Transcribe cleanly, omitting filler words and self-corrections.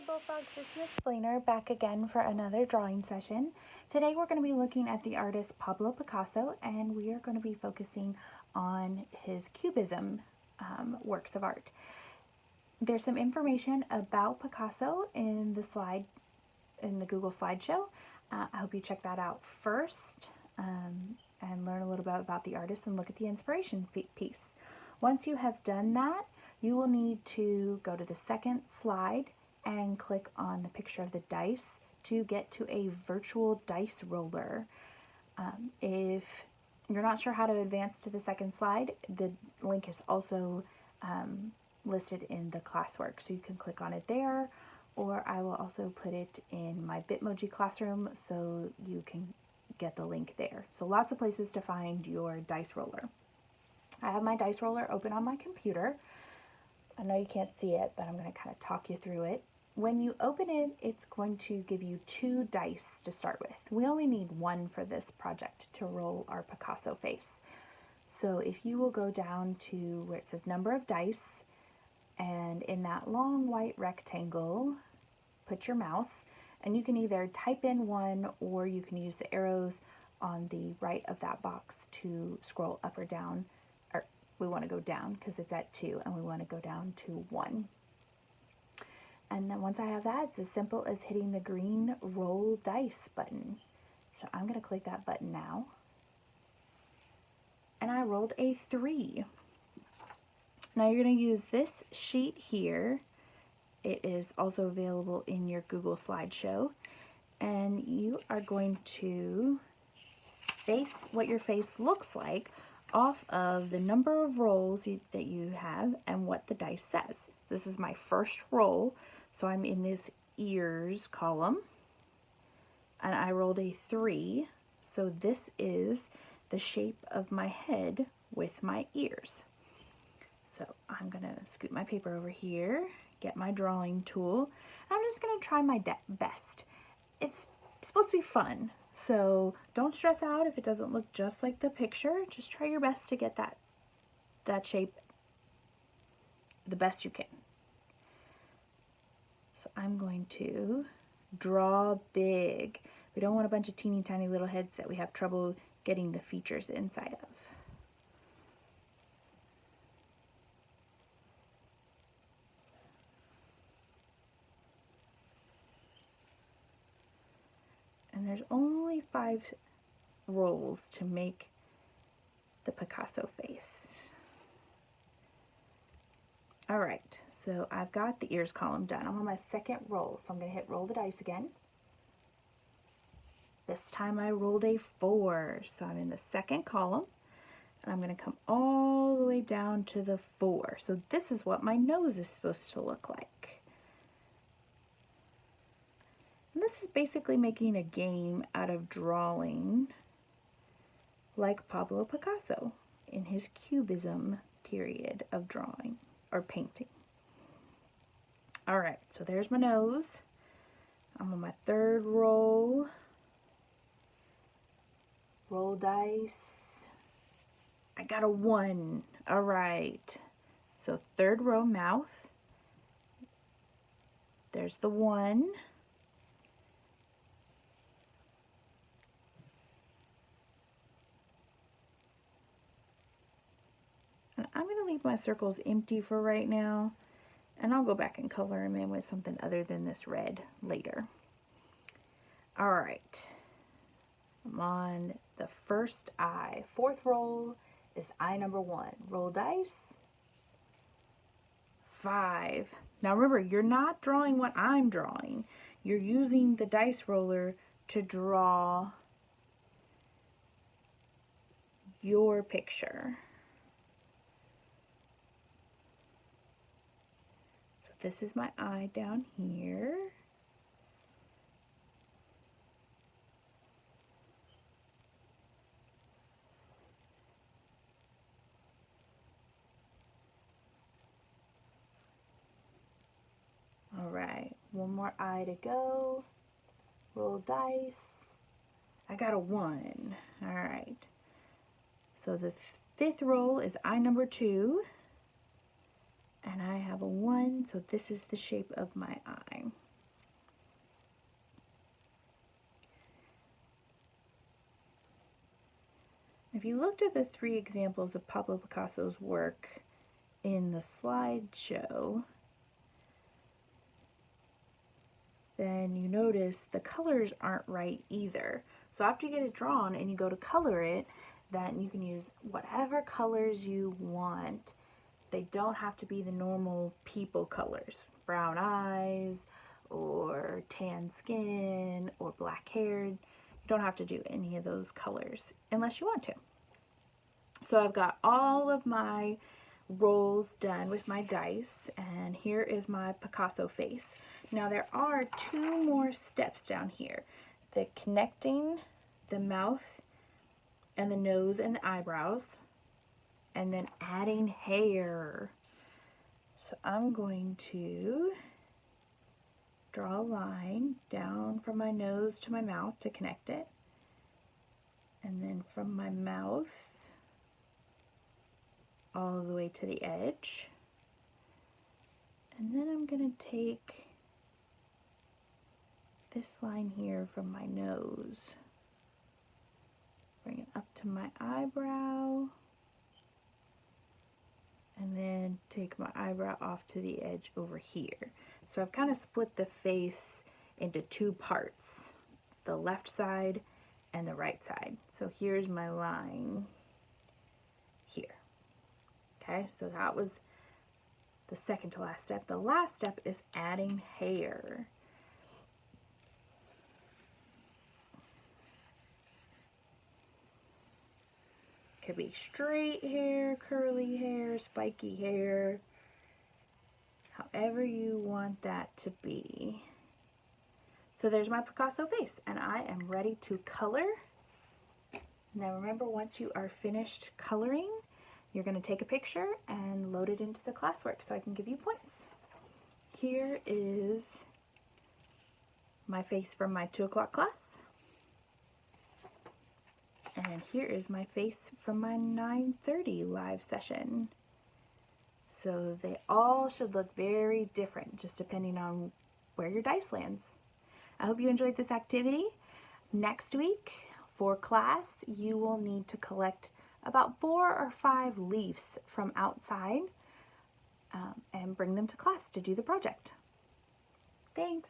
Bullfrogs, this is Explainer back again for another drawing session. Today we're going to be looking at the artist Pablo Picasso, and we are going to be focusing on his Cubism works of art. There's some information about Picasso in the Google slideshow. I hope you check that out first and learn a little bit about the artist and look at the inspiration piece. Once you have done that, you will need to go to the second slide and click on the picture of the dice to get to a virtual dice roller. If you're not sure how to advance to the second slide, the link is also listed in the classwork, so you can click on it there, or I will also put it in my Bitmoji classroom so you can get the link there. So lots of places to find your dice roller. I have my dice roller open on my computer. I know you can't see it, but I'm going to kind of talk you through it. When you open it, it's going to give you 2 dice to start with. We only need 1 for this project to roll our Picasso face. So if you will go down to where it says number of dice, and in that long white rectangle, put your mouse, and you can either type in 1 or you can use the arrows on the right of that box to scroll up or down. Or we want to go down because it's at 2, and we want to go down to 1. And then once I have that, it's as simple as hitting the green roll dice button. So I'm going to click that button now. And I rolled a 3. Now you're going to use this sheet here. It is also available in your Google slideshow. And you are going to base what your face looks like off of the number of rolls that you have and what the dice says. This is my first roll. So I'm in this ears column, and I rolled a 3, so this is the shape of my head with my ears. So I'm going to scoot my paper over here, get my drawing tool, and I'm just going to try my best. It's supposed to be fun, so don't stress out if it doesn't look just like the picture. Just try your best to get that shape the best you can. I'm going to draw big. We don't want a bunch of teeny tiny little heads that we have trouble getting the features inside of. And there's only 5 rolls to make the Picasso face. Alright. So I've got the ears column done. I'm on my second roll, so I'm going to hit roll the dice again. This time I rolled a 4, so I'm in the second column, and I'm going to come all the way down to the 4. So this is what my nose is supposed to look like. And this is basically making a game out of drawing like Pablo Picasso in his Cubism period of drawing or painting. Alright, so there's my nose. I'm on my third roll. Roll dice. I got a 1. Alright. So third row mouth. There's the 1. And I'm going to leave my circles empty for right now. And I'll go back and color them in with something other than this red later. Alright. I'm on the first eye. 4th roll is eye number 1. Roll dice. 5. Now remember, you're not drawing what I'm drawing. You're using the dice roller to draw your picture. This is my eye down here. Alright, one more eye to go. Roll dice. I got a 1. Alright. So the 5th roll is eye number 2. And I have a 1, so this is the shape of my eye. If you looked at the 3 examples of Pablo Picasso's work in the slideshow, then you notice the colors aren't right either. So after you get it drawn and you go to color it, then you can use whatever colors you want. They don't have to be the normal people colors. Brown eyes, or tan skin, or black hair. You don't have to do any of those colors unless you want to. So I've got all of my rolls done with my dice, and here is my Picasso face. Now there are 2 more steps down here. The connecting the mouth and the nose and the eyebrows, and then adding hair. So I'm going to draw a line down from my nose to my mouth to connect it, and then from my mouth all the way to the edge. And then I'm going to take this line here from my nose, bring it up to my eyebrow, and then take my eyebrow off to the edge over here. So I've kind of split the face into 2 parts, the left side and the right side. So here's my line here. Okay, so that was the second to last step. The last step is adding hair. Could be straight hair, curly hair, spiky hair, however you want that to be. So there's my Picasso face, and I am ready to color. Now remember, once you are finished coloring, you're going to take a picture and load it into the classwork so I can give you points. Here is my face from my 2 o'clock class. And here is my face from my 9:30 live session. So they all should look very different, just depending on where your dice lands. I hope you enjoyed this activity. Next week, for class, you will need to collect about 4 or 5 leaves from outside and bring them to class to do the project. Thanks.